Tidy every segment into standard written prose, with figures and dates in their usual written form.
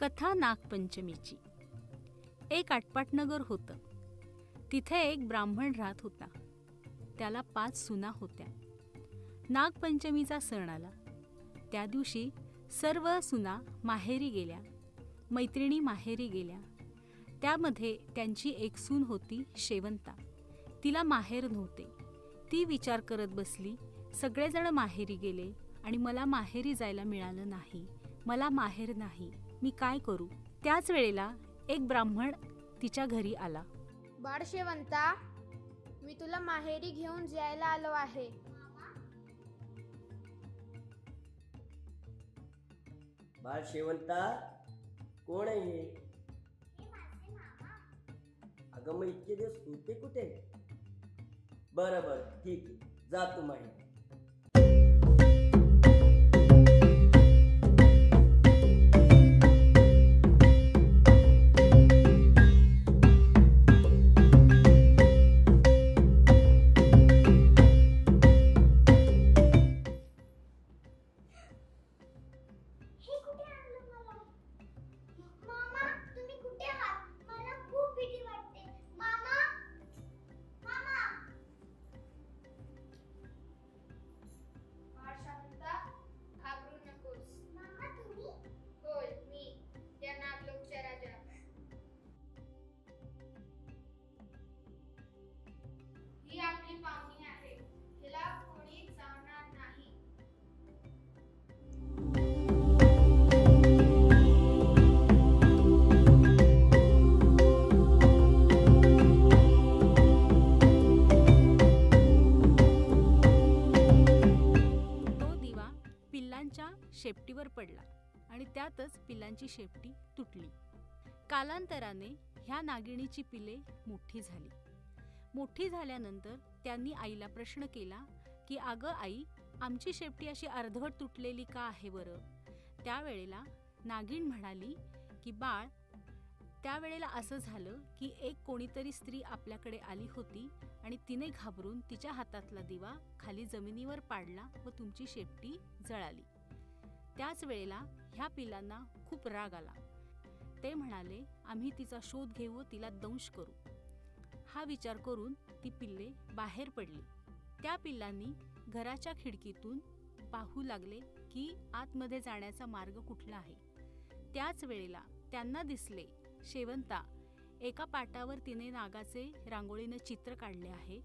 कथा नागपंचमीची। एक आटपाट नगर होतं। तिथे एक ब्राह्मण राहत होता। त्याला 5 सुना होत्या। नागपंचमीचा सण आला। त्या दिवशी सर्व सुना माहेरी गेल्या, मैत्रिणी माहेरी गेल्या। त्यामध्ये त्यांची एक सून होती शेवंता। तिला माहेर नव्हते। ती विचार करत बसली, सगळेजण माहेरी गेले आणि मला माहेरी जायला मिळालं नाही। मला माहेर नाही, मी काय करू? त्याच वेळेला एक ब्राह्मण तिच्या घरी आला। बाळ शेवंता, मी तुला माहेरी घेऊन जायला आलो आहे। बाळ शेवंता, कोण आहे? अगं मग इतके दिवस होते कुठे? बरं ठीक आहे, जा तू माहेरी। ही आपली पाहुणी आहे, हिला कोणी चावणार नाही। तो दिवा पिल्लांच्या शेपटीवर पडला आणि त्यातच पिल्लांची शेपटी तुटली। कालांतराने ह्या नागिणीची पिले मोठी झाली। मोठी झाल्यानंतर त्यांनी आईला प्रश्न केला की अगं आई, आमची शेपटी अशी अर्धवट तुटलेली का आहे बरं? त्यावेळेला नागिण म्हणाली की बाळ, त्यावेळेला असं झालं की एक कोणीतरी स्त्री आपल्याकडे आली होती आणि तिने घाबरून तिच्या हातातला दिवा खाली जमिनीवर पाडला व तुमची शेपटी जळाली। त्याच वेळेला ह्या पिलांना खूप राग आला। ते म्हणाले, आम्ही तिचा शोध घेऊ व तिला दंश करू। हा विचार करून ती पिल्ले बाहेर पडली। त्या पिल्लांनी घराच्या खिडकीतून पाहू लागले की आतमध्ये जाण्याचा मार्ग कुठला आहे। त्याच वेळेला त्यांना दिसले शेवंता एका पाटावर तिने नागाचे रांगोळीने चित्र काढले आहे।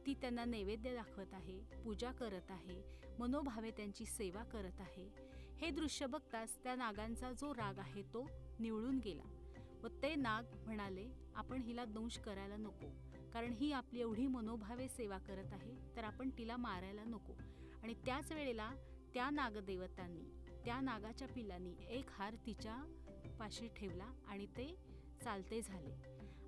ती त्यांना नैवेद्य दाखवत आहे, पूजा करत आहे, मनोभावे त्यांची सेवा करत आहे। हे दृश्य बघताच त्या नागांचा जो राग आहे तो निवळून गेला व ते नाग म्हणाले, आपण हिला दंश करायला नको, कारण ही आपली एवढी मनोभावे सेवा करत आहे, तर आपण तिला मारायला नको। आणि त्याच वेळेला त्या नागदेवतांनी त्या नागाच्या पिलांनी एक हार तिच्या पाशी ठेवला आणि ते चालते झाले।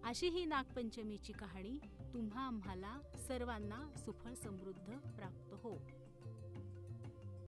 अशी ही नागपंचमीची कहाणी तुम्हा आम्हाला सर्वांना सुफळ समृद्ध प्राप्त हो।